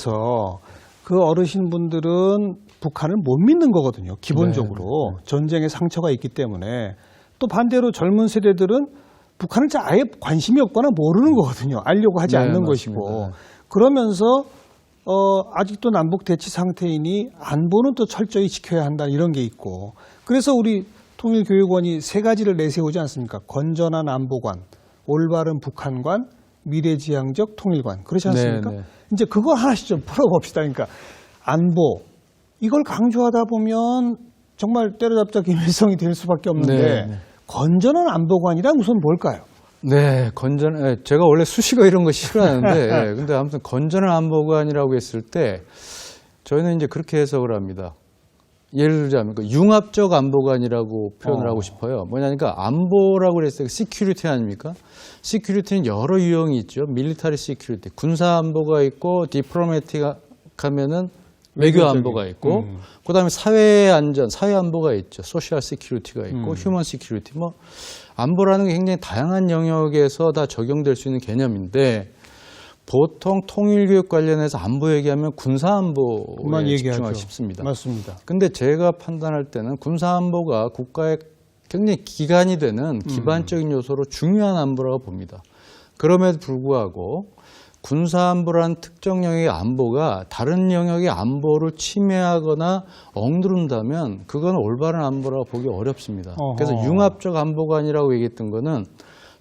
그래서 그 어르신분들은 북한을 못 믿는 거거든요. 기본적으로 전쟁에 상처가 있기 때문에. 또 반대로 젊은 세대들은 북한을 아예 관심이 없거나 모르는 거거든요. 알려고 하지 않는 것이고. 그러면서 아직도 남북 대치 상태이니 안보는 또 철저히 지켜야 한다 이런 게 있고. 그래서 우리 통일교육원이 세 가지를 내세우지 않습니까? 건전한 안보관, 올바른 북한관, 미래지향적 통일관. 그렇지 않습니까? 이제 그거 하나씩 좀 풀어봅시다. 그러니까 안보 이걸 강조하다 보면 정말 때려잡자 김일성이 될 수밖에 없는데 건전한 안보관이란 우선 뭘까요? 네, 제가 원래 수식어 이런 거 싫어하는데, 근데 아무튼 건전한 안보관이라고 했을 때, 저희는 이제 그렇게 해석을 합니다. 예를 들자면, 융합적 안보관이라고 표현을 하고 싶어요. 뭐냐니까, 안보라고 그랬을 때, 시큐리티 아닙니까? 시큐리티는 여러 유형이 있죠. 밀리터리 시큐리티, 군사 안보가 있고, 디플로매틱 하면은 외교 안보가 있고, 그 다음에 사회 안전, 사회 안보가 있죠. 소셜 시큐리티가 있고, 휴먼 시큐리티, 안보라는 게 굉장히 다양한 영역에서 다 적용될 수 있는 개념인데 보통 통일교육 관련해서 안보 얘기하면 군사안보에 집중하기 쉽습니다. 맞습니다. 근데 제가 판단할 때는 군사안보가 국가의 굉장히 기반이 되는 기반적인 요소로 중요한 안보라고 봅니다. 그럼에도 불구하고 군사안보라는 특정 영역의 안보가 다른 영역의 안보를 침해하거나 억누른다면 그건 올바른 안보라고 보기 어렵습니다. 그래서 융합적 안보관이라고 얘기했던 거는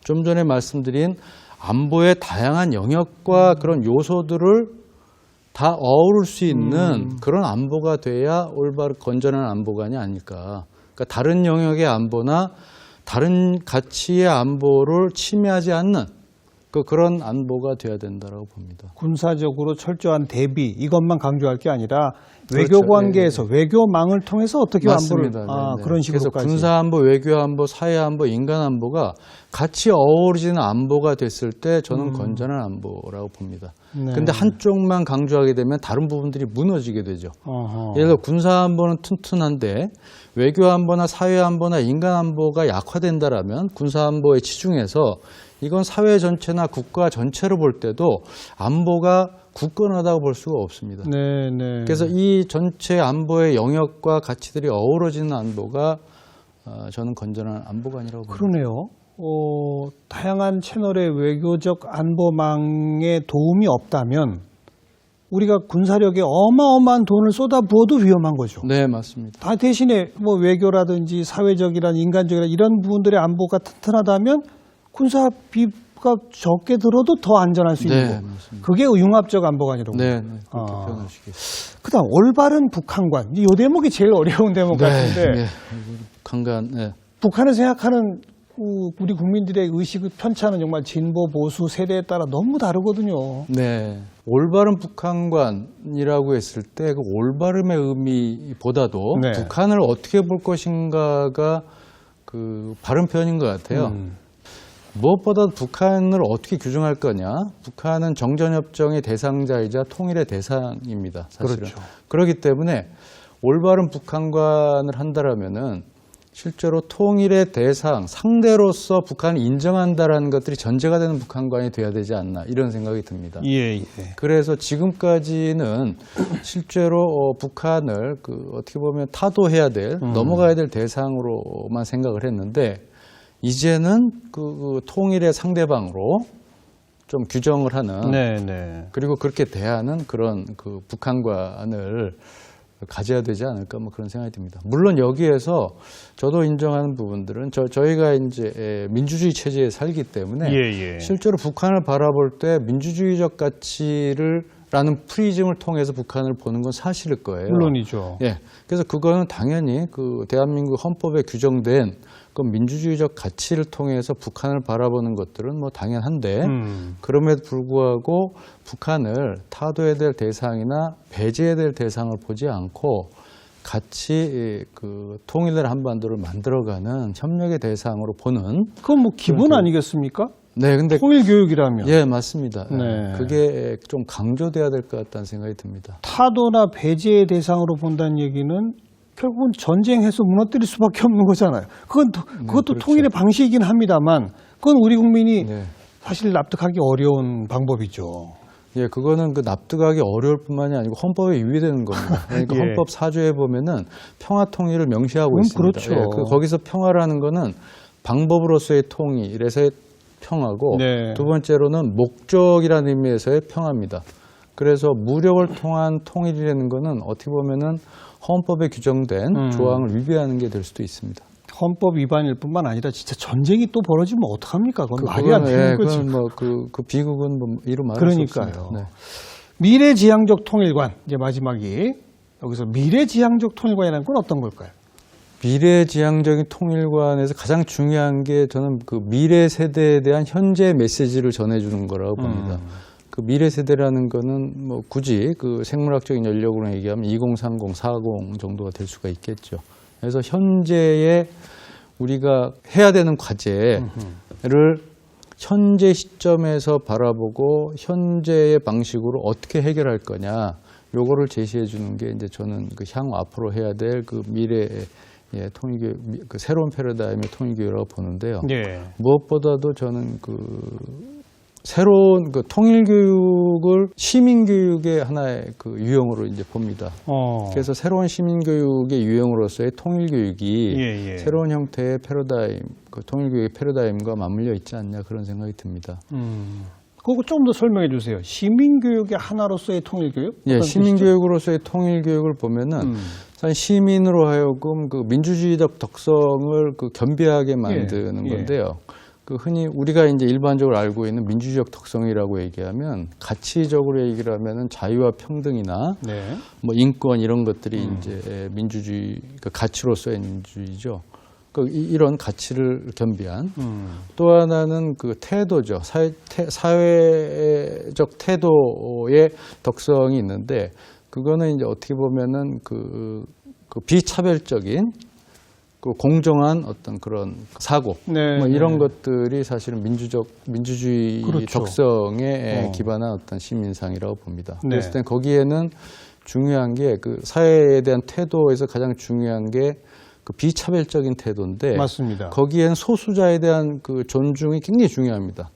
좀 전에 말씀드린 안보의 다양한 영역과 그런 요소들을 다 어우를 수 있는 그런 안보가 돼야 올바른 건전한 안보관이 아닐까. 그러니까 다른 영역의 안보나 다른 가치의 안보를 침해하지 않는 그런 안보가 돼야 된다고 봅니다. 군사적으로 철저한 대비 이것만 강조할 게 아니라 외교 관계에서 외교망을 통해서 어떻게 안보를 그런 식으로까지. 그래서 군사안보, 외교안보, 사회안보, 인간안보가 같이 어우러지는 안보가 됐을 때 저는 건전한 안보라고 봅니다. 그런데 한쪽만 강조하게 되면 다른 부분들이 무너지게 되죠. 예를 들어 군사안보는 튼튼한데 외교안보나 사회안보나 인간안보가 약화된다라면 군사안보에 치중해서 이건 사회 전체나 국가 전체로 볼 때도 안보가 굳건하다고 볼 수가 없습니다. 그래서 이 전체 안보의 영역과 가치들이 어우러지는 안보가 저는 건전한 안보관이라고 봅니다. 그러네요. 다양한 채널의 외교적 안보망에 도움이 없다면 우리가 군사력에 어마어마한 돈을 쏟아부어도 위험한 거죠. 네, 맞습니다. 다 대신에 외교라든지 사회적이란 인간적이란 이런 부분들의 안보가 튼튼하다면 군사비가 적게 들어도 더 안전할 수 있는 거. 그게 융합적 안보관이라고. 그렇게 표현하시겠습니다. 그다음 올바른 북한관. 이 대목이 제일 어려운 대목 같은데. 북한관. 북한을 생각하는 우리 국민들의 의식의 편차는 정말 진보 보수 세대에 따라 너무 다르거든요. 네. 올바른 북한관이라고 했을 때 그 올바름의 의미보다도 북한을 어떻게 볼 것인가가 그 바른 표현인 것 같아요. 무엇보다 북한을 어떻게 규정할 거냐. 북한은 정전협정의 대상자이자 통일의 대상입니다. 사실은. 그렇기 때문에 올바른 북한관을 한다라면은 실제로 통일의 대상, 상대로서 북한을 인정한다라는 것들이 전제가 되는 북한관이 돼야 되지 않나 이런 생각이 듭니다. 그래서 지금까지는 실제로 북한을 어떻게 보면 타도해야 될, 넘어가야 될 대상으로만 생각을 했는데 이제는 그 통일의 상대방으로 좀 규정을 하는 그리고 그렇게 대하는 그런 그 북한관을 가져야 되지 않을까 그런 생각이 듭니다. 물론 여기에서 저도 인정하는 부분들은 저희가 이제 민주주의 체제에 살기 때문에 실제로 북한을 바라볼 때 민주주의적 가치라는 프리즘을 통해서 북한을 보는 건 사실일 거예요. 물론이죠. 그래서 그거는 당연히 그 대한민국 헌법에 규정된 그 민주주의적 가치를 통해서 북한을 바라보는 것들은 당연한데 그럼에도 불구하고 북한을 타도해야 될 대상이나 배제해야 될 대상을 보지 않고 같이 그 통일된 한반도를 만들어가는 협력의 대상으로 보는 그건 기본 아니겠습니까? 근데 통일 교육이라면. 맞습니다. 그게 좀 강조돼야 될 것 같다는 생각이 듭니다. 타도나 배제의 대상으로 본다는 얘기는 결국은 전쟁해서 무너뜨릴 수밖에 없는 거잖아요. 그것도 통일의 방식이긴 합니다만 그건 우리 국민이 사실 납득하기 어려운 방법이죠. 예, 그거는 그 납득하기 어려울 뿐만이 아니고 헌법에 위배되는 겁니다. 그러니까 예. 헌법 4조에 보면은 평화 통일을 명시하고 있습니다. 그렇죠. 예, 거기서 평화라는 거는 방법으로서의 통일에서의 평화고 네. 두 번째로는 목적이라는 의미에서의 평화입니다. 그래서 무력을 통한 통일이라는 거는 어떻게 보면은 헌법에 규정된 조항을 위배하는 게 될 수도 있습니다. 헌법 위반일 뿐만 아니라 진짜 전쟁이 또 벌어지면 어떡합니까? 그건 말이 안 되는 거지. 그건 그 비극은 뭐 이루 말할 수 그러니까요. 없습니다. 네. 미래지향적 통일관, 이제 마지막이 여기서 미래지향적 통일관이라는 건 어떤 걸까요? 미래지향적인 통일관에서 가장 중요한 게 저는 그 미래 세대에 대한 현재 메시지를 전해주는 거라고 봅니다. 그 미래 세대라는 거는 뭐 굳이 그 생물학적인 연령으로 얘기하면 2030, 40 정도가 될 수가 있겠죠. 그래서 현재의 우리가 해야 되는 과제를 현재 시점에서 바라보고 현재의 방식으로 어떻게 해결할 거냐, 요거를 제시해 주는 게 이제 저는 그 향후 앞으로 해야 될 그 미래의 통일교육, 그 새로운 패러다임의 통일교육이라고 보는데요. 예. 무엇보다도 저는 그 새로운 그 통일교육을 시민교육의 하나의 그 유형으로 이제 봅니다. 그래서 새로운 시민교육의 유형으로서의 통일교육이 새로운 형태의 패러다임, 그 통일교육의 패러다임과 맞물려 있지 않냐, 그런 생각이 듭니다. 그거 좀 더 설명해 주세요. 시민교육의 하나로서의 통일교육? 예, 시민교육으로서의 통일교육을 보면은 사실 시민으로 하여금 그 민주주의적 덕성을 그 겸비하게 만드는 건데요. 그 흔히 우리가 이제 일반적으로 알고 있는 민주주의적 덕성이라고 얘기하면 가치적으로 얘기를 하면은 자유와 평등이나 뭐 인권 이런 것들이 이제 민주주의 그 가치로서의 민주주의죠. 그 이런 가치를 겸비한 또 하나는 그 태도죠. 사회적 태도의 덕성이 있는데 그거는 이제 어떻게 보면은 그 비차별적인 그 공정한 어떤 그런 사고 뭐 이런 것들이 사실은 민주주의 그렇죠. 덕성에 기반한 어떤 시민상이라고 봅니다. 그랬을 때 거기에는 중요한 게 그 사회에 대한 태도에서 가장 중요한 게 그 비차별적인 태도인데 맞습니다. 거기에는 소수자에 대한 그 존중이 굉장히 중요합니다.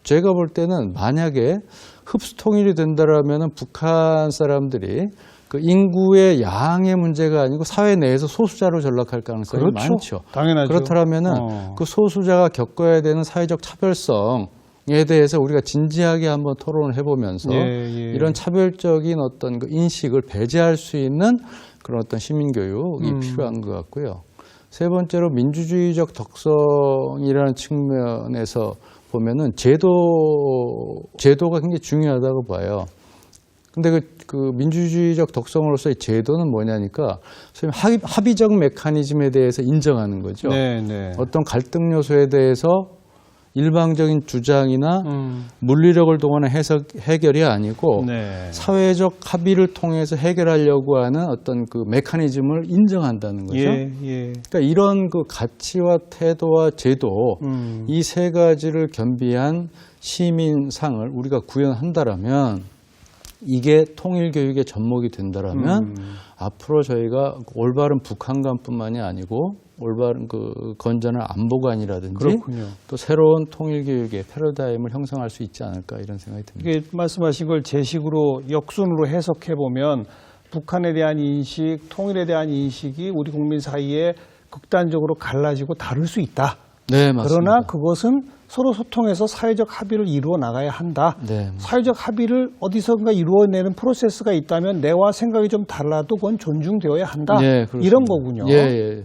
제가 볼 때는 만약에 흡수 통일이 된다라면은 북한 사람들이 그 인구의 양의 문제가 아니고 사회 내에서 소수자로 전락할 가능성이 많죠. 당연하죠. 그렇다면은 그 소수자가 겪어야 되는 사회적 차별성에 대해서 우리가 진지하게 한번 토론을 해보면서 이런 차별적인 어떤 그 인식을 배제할 수 있는 그런 어떤 시민교육이 필요한 것 같고요. 세 번째로 민주주의적 덕성이라는 측면에서 보면은 제도가 굉장히 중요하다고 봐요. 근데 그 민주주의적 덕성으로서의 제도는 뭐냐니까 합의적 메커니즘에 대해서 인정하는 거죠. 어떤 갈등 요소에 대해서 일방적인 주장이나 물리력을 동원한 해결이 아니고 사회적 합의를 통해서 해결하려고 하는 어떤 그 메커니즘을 인정한다는 거죠. 그러니까 이런 그 가치와 태도와 제도 이 세 가지를 겸비한 시민상을 우리가 구현한다라면 이게 통일교육의 접목이 된다라면 앞으로 저희가 올바른 북한관뿐만이 아니고 올바른 그 건전한 안보관이라든지 또 새로운 통일교육의 패러다임을 형성할 수 있지 않을까 이런 생각이 듭니다. 이게 말씀하신 걸 제 식으로 역순으로 해석해 보면 북한에 대한 인식, 통일에 대한 인식이 우리 국민 사이에 극단적으로 갈라지고 다를 수 있다. 네, 맞습니다. 그러나 그것은 서로 소통해서 사회적 합의를 이루어 나가야 한다. 사회적 합의를 어디선가 이루어내는 프로세스가 있다면 내와 생각이 좀 달라도 그건 존중되어야 한다. 이런 거군요.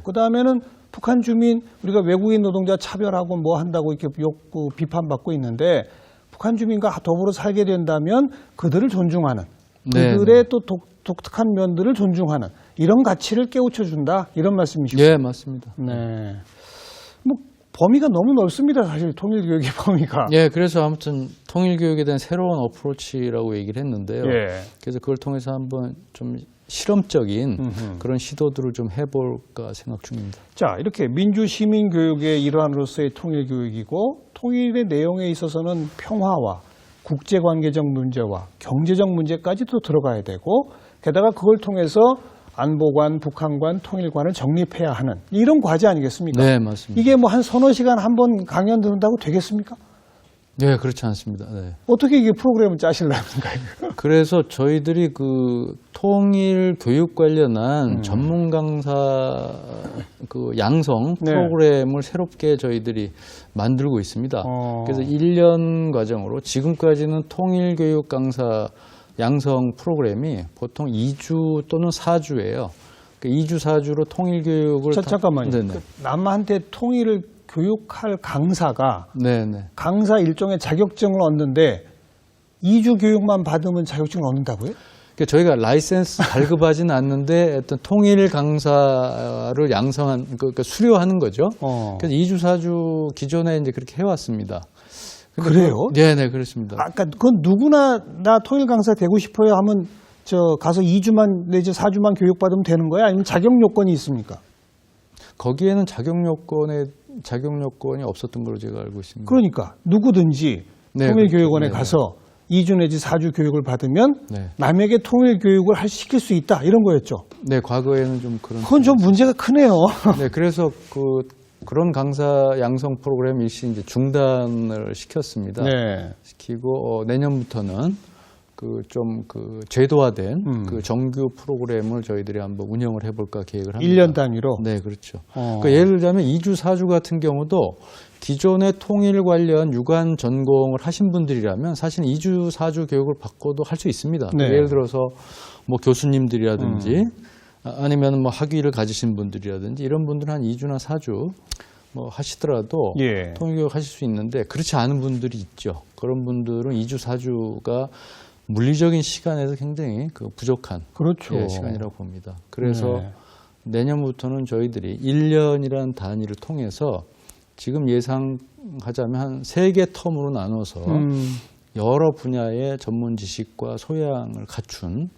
그다음에는 북한 주민, 우리가 외국인 노동자 차별하고 뭐 한다고 이렇게 비판받고 있는데 북한 주민과 더불어 살게 된다면 그들을 존중하는, 그들의 또 독특한 면들을 존중하는 이런 가치를 깨우쳐준다. 이런 말씀이시죠? 네, 맞습니다. 뭐 범위가 너무 넓습니다. 사실 통일교육의 범위가. 그래서 아무튼 통일교육에 대한 새로운 어프로치라고 얘기를 했는데요. 그래서 그걸 통해서 한번 좀 실험적인 그런 시도들을 좀 해볼까 생각 중입니다. 자, 이렇게 민주시민교육의 일환으로서의 통일교육이고 통일의 내용에 있어서는 평화와 국제관계적 문제와 경제적 문제까지도 들어가야 되고 게다가 그걸 통해서 안보관, 북한관, 통일관을 정립해야 하는 이런 과제 아니겠습니까? 네, 맞습니다. 이게 뭐 한 서너 시간 한 번 강연 듣는다고 되겠습니까? 네, 그렇지 않습니다. 네. 어떻게 이게 프로그램을 짜시려는가요? 그래서 저희들이 그 통일 교육 관련한 전문 강사 그 양성 네. 프로그램을 새롭게 저희들이 만들고 있습니다. 그래서 1년 과정으로 지금까지는 통일 교육 강사 양성 프로그램이 보통 2주 또는 4주예요. 그 2주, 4주로 통일 교육을 잠깐만요. 네네. 남한테 통일을 교육할 강사가 네네. 강사 일종의 자격증을 얻는데 2주 교육만 받으면 자격증을 얻는다고요? 그러니까 저희가 라이센스 발급하지는 않는데 어떤 통일 강사를 양성한 그러니까 수료하는 거죠. 그래서 2주, 4주 기존에 이제 그렇게 해왔습니다. 그래요? 네네, 그렇습니다. 아까 그건 누구나 나 통일 강사 되고 싶어요 하면 저 가서 2주만 내지 4주만 교육받으면 되는 거야? 아니면 자격 요건이 있습니까? 거기에는 자격 요건이 없었던 걸로 제가 알고 있습니다. 그러니까 누구든지 네, 통일교육원에 그렇죠. 가서 2주 내지 4주 교육을 받으면 네. 남에게 통일교육을 시킬 수 있다 이런 거였죠. 네, 과거에는 좀 그런. 그건 좀 문제가 크네요. 네, 그래서 그런 강사 양성 프로그램 일시 이제 중단을 시켰습니다. 네. 시키고 내년부터는 제도화된 그 정규 프로그램을 저희들이 한번 운영을 해볼까 계획을 합니다. 1년 단위로? 네, 그렇죠. 그러니까 예를 들자면 2주, 4주 같은 경우도 기존의 통일 관련 유관 전공을 하신 분들이라면 사실 2주, 4주 교육을 받고도 할 수 있습니다. 네. 예를 들어서 뭐 교수님들이라든지 아니면 뭐 학위를 가지신 분들이라든지 이런 분들은 한 2주나 4주 뭐 하시더라도 예. 통일교육 하실 수 있는데 그렇지 않은 분들이 있죠. 그런 분들은 2주, 4주가 물리적인 시간에서 굉장히 부족한 그렇죠. 시간이라고 봅니다. 그래서 네. 내년부터는 저희들이 1년이라는 단위를 통해서 지금 예상하자면 한 3개 텀으로 나눠서 여러 분야의 전문 지식과 소양을 갖춘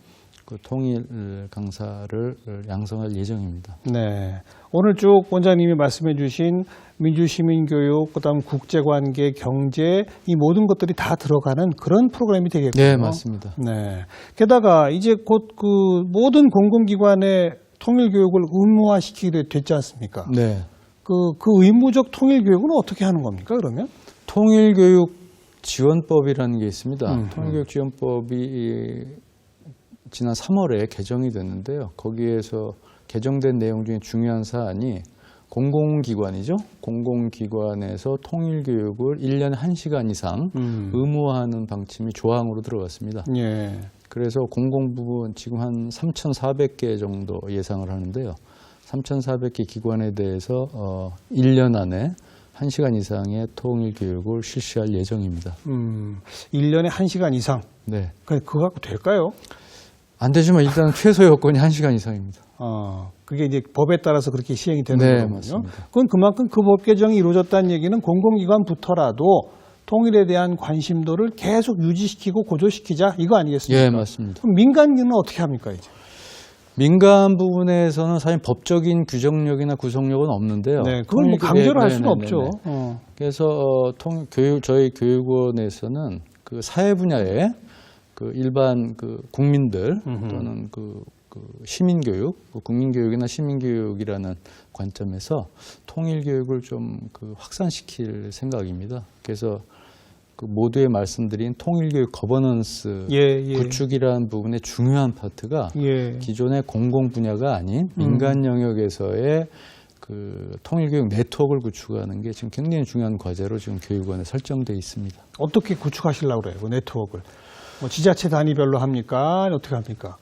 그 통일 강사를 양성할 예정입니다. 네. 오늘 쭉 원장님이 말씀해 주신 민주시민교육, 그다음 국제관계, 경제 이 모든 것들이 다 들어가는 그런 프로그램이 되겠군요. 네, 맞습니다. 네. 게다가 이제 곧 그 모든 공공기관의 통일교육을 의무화시키게 됐지 않습니까? 네. 그 의무적 통일교육은 어떻게 하는 겁니까, 그러면? 통일교육 지원법이라는 게 있습니다. 통일교육 지원법이 지난 3월에 개정이 됐는데요. 거기에서 개정된 내용 중에 중요한 사안이 공공기관이죠. 공공기관에서 통일교육을 1년에 1시간 이상 의무화하는 방침이 조항으로 들어갔습니다. 예. 그래서 공공부문 지금 한 3,400개 정도 예상을 하는데요. 3,400개 기관에 대해서 1년 안에 1시간 이상의 통일교육을 실시할 예정입니다. 1년에 1시간 이상? 네. 그거 갖고 될까요? 안 되지만 일단 최소 여건이 1시간 이상입니다. 그게 이제 법에 따라서 그렇게 시행이 되는 네, 거군요. 맞습니다. 그건 그만큼 그 법 개정이 이루어졌다는 얘기는 공공기관부터라도 통일에 대한 관심도를 계속 유지시키고 고조시키자 이거 아니겠습니까? 예, 맞습니다. 그럼 민간기는 어떻게 합니까 이제? 민간 부분에서는 사실 법적인 규정력이나 구속력은 없는데요. 네, 그건 뭐 강제로 할 수는 네네네네. 없죠. 그래서 저희 교육원에서는 그 사회 분야에 그 일반 그 국민들 또는 그 시민교육, 국민교육이나 시민교육이라는 관점에서 통일교육을 좀 확산시킬 생각입니다. 그래서 그 모두에 말씀드린 통일교육 거버넌스 구축이라는 부분의 중요한 파트가 기존의 공공 분야가 아닌 민간 영역에서의 그 통일교육 네트워크를 구축하는 게 지금 굉장히 중요한 과제로 지금 교육원에 설정되어 있습니다. 어떻게 구축하시려고 그래요, 그 네트워크를? 뭐 지자체 단위별로 합니까? 어떻게 합니까?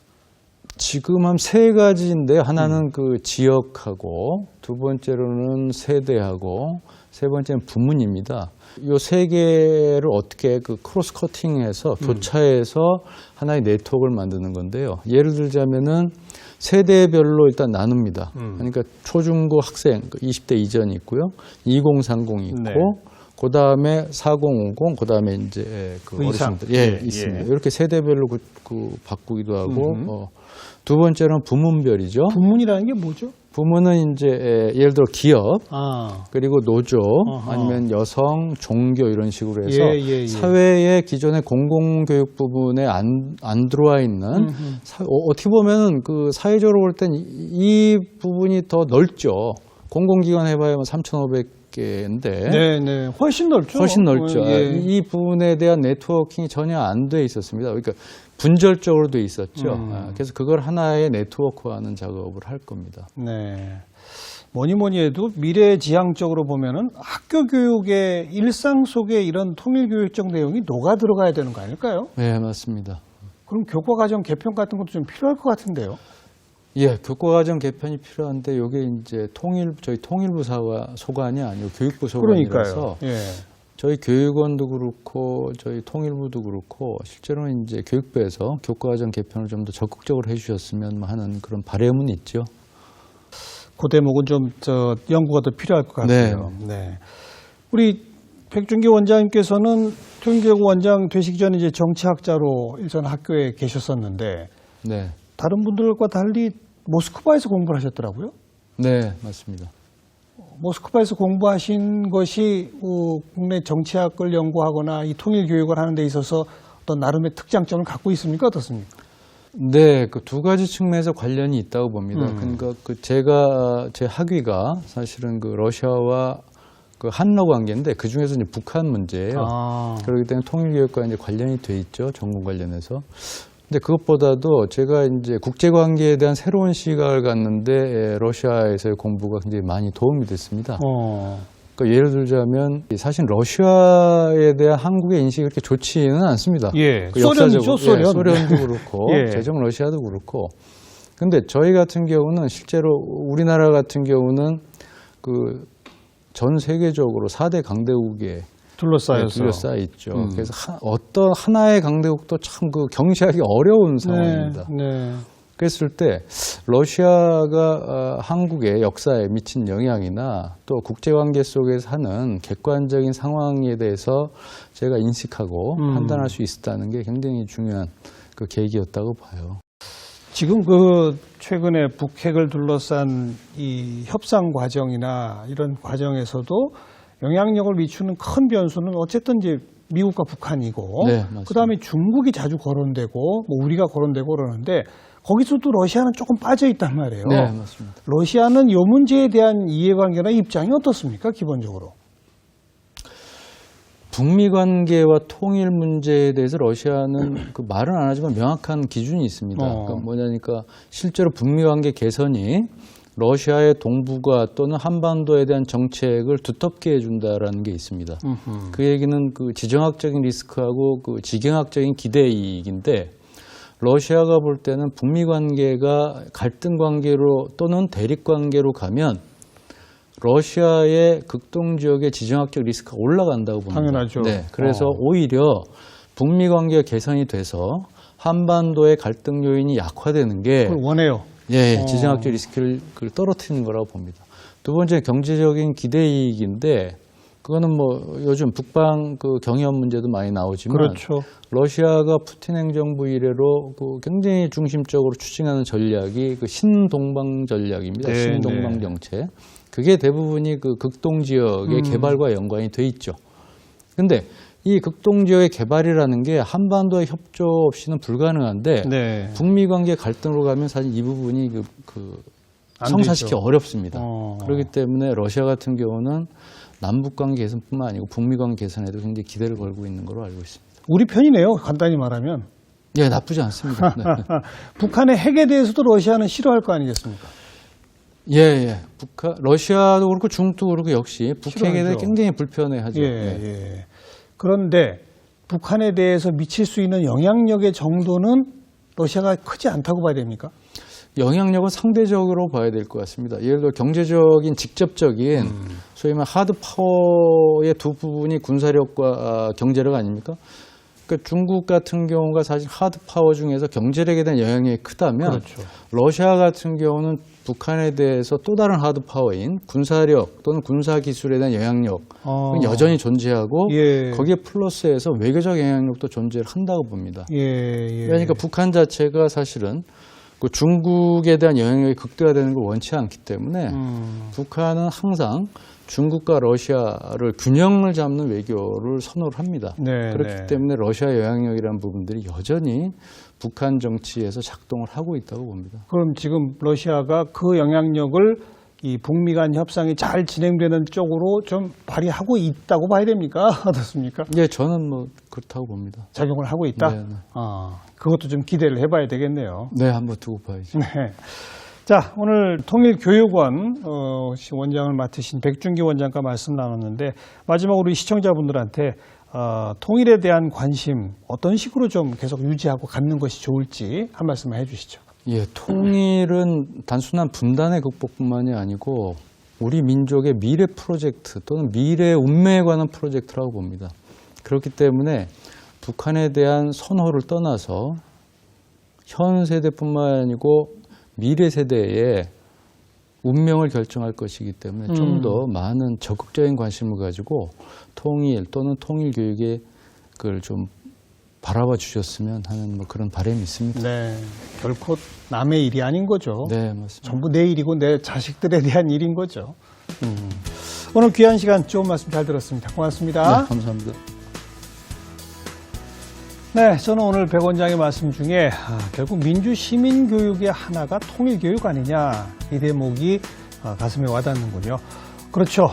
지금 한 3가지인데 하나는 그 지역하고 두 번째로는 세대하고 세 번째는 부문입니다. 이 3개를 어떻게 그 크로스 커팅해서 교차해서 하나의 네트워크를 만드는 건데요. 예를 들자면은 세대별로 일단 나눕니다. 그러니까 초중고 학생 20대 이전이 있고요. 2030이 있고 네. 그다음에 4050, 그다음에 이제 그 어르신들 있습니다. 이렇게 세대별로 바꾸기도 하고 두 번째는 부문별이죠. 부문이라는 게 뭐죠? 부문은 이제 예를 들어 기업, 그리고 노조, 아니면 여성, 종교 이런 식으로 해서 사회의 기존의 공공교육 부분에 안 들어와 있는 어떻게 보면 그 사회적으로 볼 땐 이 부분이 더 넓죠. 공공기관 해봐야 3,500 개인데 네. 훨씬 넓죠. 훨씬 넓죠. 예. 이 부분에 대한 네트워킹이 전혀 안 돼 있었습니다. 그러니까 분절적으로 돼 있었죠. 그래서 그걸 하나의 네트워크화하는 작업을 할 겁니다. 네. 뭐니 해도 미래지향적으로 보면은 학교 교육의 일상 속에 이런 통일교육적 내용이 녹아 들어가야 되는 거 아닐까요? 네, 맞습니다. 그럼 교과과정 개편 같은 것도 좀 필요할 것 같은데요. 예, 교과과정 개편이 필요한데 이게 이제 저희 통일부 소관이 아니고 교육부 소관이라서 그러니까요. 예. 저희 교육원도 그렇고 저희 통일부도 그렇고 실제로는 이제 교육부에서 교과과정 개편을 좀 더 적극적으로 해주셨으면 하는 그런 바람은 있죠. 그 대목은 좀 연구가 더 필요할 것 같아요. 네. 우리 백준기 원장님께서는 통일교육 원장 되시기 전에 이제 정치학자로 일선 학교에 계셨었는데 네, 다른 분들과 달리 모스크바에서 공부를 하셨더라고요. 네, 맞습니다. 모스크바에서 공부하신 것이 국내 정치학을 연구하거나 이 통일교육을 하는 데 있어서 어떤 나름의 특장점을 갖고 있습니까? 어떻습니까? 네, 그 두 가지 측면에서 관련이 있다고 봅니다. 그러니까 제 학위가 사실은 그 러시아와 그 한러 관계인데 그 중에서 이제 북한 문제예요. 그렇기 때문에 통일교육과 이제 관련이 돼 있죠, 전공 관련해서. 근데 그것보다도 제가 이제 국제 관계에 대한 새로운 시각을 갖는데 러시아에서의 공부가 굉장히 많이 도움이 됐습니다. 그러니까 예를 들자면 사실 러시아에 대한 한국의 인식이 그렇게 좋지는 않습니다. 예, 그 소련이죠, 소련. 예, 소련도 그렇고 예. 제정 러시아도 그렇고. 근데 저희 같은 경우는 실제로 우리나라 같은 경우는 그 전 세계적으로 4대 강대국에 둘러싸여 있죠. 그래서 어떤 하나의 강대국도 참 그 경시하기 어려운 상황입니다. 네. 그랬을 때 러시아가 한국의 역사에 미친 영향이나 또 국제관계 속에서 하는 객관적인 상황에 대해서 제가 인식하고 판단할 수 있었다는 게 굉장히 중요한 그 계기였다고 봐요. 지금 그 최근에 북핵을 둘러싼 이 협상 과정이나 이런 과정에서도 영향력을 미치는 큰 변수는 어쨌든 이제 미국과 북한이고, 네, 맞습니다. 그다음에 중국이 자주 거론되고, 뭐 우리가 거론되고 그러는데 거기서도 러시아는 조금 빠져 있단 말이에요. 네, 맞습니다. 러시아는 이 문제에 대한 이해관계나 입장이 어떻습니까, 기본적으로? 북미 관계와 통일 문제에 대해서 러시아는 그 말은 안 하지만 명확한 기준이 있습니다. 그러니까 뭐냐니까 실제로 북미 관계 개선이 러시아의 동북아 또는 한반도에 대한 정책을 두텁게 해준다라는 게 있습니다. 그 얘기는 그 지정학적인 리스크하고 그 지경학적인 기대 이익인데 러시아가 볼 때는 북미 관계가 갈등 관계로 또는 대립 관계로 가면 러시아의 극동 지역의 지정학적 리스크가 올라간다고 봅니다. 당연하죠. 네, 그래서 오히려 북미 관계가 개선이 돼서 한반도의 갈등 요인이 약화되는 게 그걸 원해요. 예, 지정학적 리스크를 떨어뜨리는 거라고 봅니다. 두 번째 경제적인 기대 이익인데 그거는 뭐 요즘 북방 그 경협 문제도 많이 나오지만 그렇죠. 러시아가 푸틴 행정부 이래로 그 굉장히 중심적으로 추진하는 전략이 그 신동방 전략입니다. 네, 신동방 정책. 그게 대부분이 그 극동 지역의 개발과 연관이 돼 있죠. 근데 이 극동 지역의 개발이라는 게 한반도의 협조 없이는 불가능한데 네. 북미 관계 갈등으로 가면 사실 이 부분이 안 성사시키기 되죠. 어렵습니다. 그렇기 어. 때문에 러시아 같은 경우는 남북 관계 개선뿐만 아니고 북미 관계 개선에도 굉장히 기대를 걸고 있는 걸로 알고 있습니다. 우리 편이네요, 간단히 말하면. 예, 나쁘지 않습니다. 네. 북한의 핵에 대해서도 러시아는 싫어할 거 아니겠습니까? 예. 러시아도 그렇고 중국도 그렇고 역시 북핵에 대해 싫어하죠. 굉장히 불편해하죠. 예. 그런데 북한에 대해서 미칠 수 있는 영향력의 정도는 러시아가 크지 않다고 봐야 됩니까? 영향력은 상대적으로 봐야 될 것 같습니다. 예를 들어 경제적인 직접적인 소위 말하는 하드 파워의 두 부분이 군사력과 경제력 아닙니까? 그러니까 중국 같은 경우가 사실 하드 파워 중에서 경제력에 대한 영향력이 크다면 그렇죠. 러시아 같은 경우는 북한에 대해서 또 다른 하드 파워인 군사력 또는 군사 기술에 대한 영향력 여전히 존재하고 예. 거기에 플러스해서 외교적 영향력도 존재를 한다고 봅니다. 예. 그러니까 북한 자체가 사실은 그 중국에 대한 영향력이 극대화되는 걸 원치 않기 때문에 북한은 항상 중국과 러시아를 균형을 잡는 외교를 선호를 합니다. 그렇기 때문에 러시아 영향력이라는 부분들이 여전히 북한 정치에서 작동을 하고 있다고 봅니다. 그럼 지금 러시아가 그 영향력을 이 북미 간 협상이 잘 진행되는 쪽으로 좀 발휘하고 있다고 봐야 됩니까? 어떻습니까? 예, 저는 뭐 그렇다고 봅니다. 작용을 하고 있다? 네, 네. 그것도 좀 기대를 해봐야 되겠네요. 네, 한번 두고 봐야죠. 네. 자, 오늘 통일교육원 원장을 맡으신 백준기 원장과 말씀 나눴는데 마지막으로 우리 시청자분들한테 통일에 대한 관심 어떤 식으로 좀 계속 유지하고 갖는 것이 좋을지 한 말씀만 해주시죠. 예, 통일은 단순한 분단의 극복뿐만이 아니고 우리 민족의 미래 프로젝트 또는 미래 운명에 관한 프로젝트라고 봅니다. 그렇기 때문에 북한에 대한 선호를 떠나서 현 세대뿐만 아니고 미래 세대의 운명을 결정할 것이기 때문에 좀 더 많은 적극적인 관심을 가지고 통일 또는 통일 교육에 그걸 좀 바라봐 주셨으면 하는 뭐 그런 바람이 있습니다. 네, 결코 남의 일이 아닌 거죠. 네, 맞습니다. 전부 내 일이고 내 자식들에 대한 일인 거죠. 오늘 귀한 시간 좋은 말씀 잘 들었습니다. 고맙습니다. 네, 감사합니다. 네, 저는 오늘 백 원장의 말씀 중에 결국 민주 시민 교육의 하나가 통일 교육 아니냐 이 대목이 가슴에 와닿는군요. 그렇죠.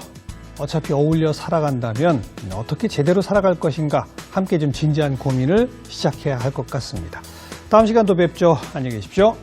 어차피 어울려 살아간다면 어떻게 제대로 살아갈 것인가 함께 좀 진지한 고민을 시작해야 할 것 같습니다. 다음 시간 또 뵙죠. 안녕히 계십시오.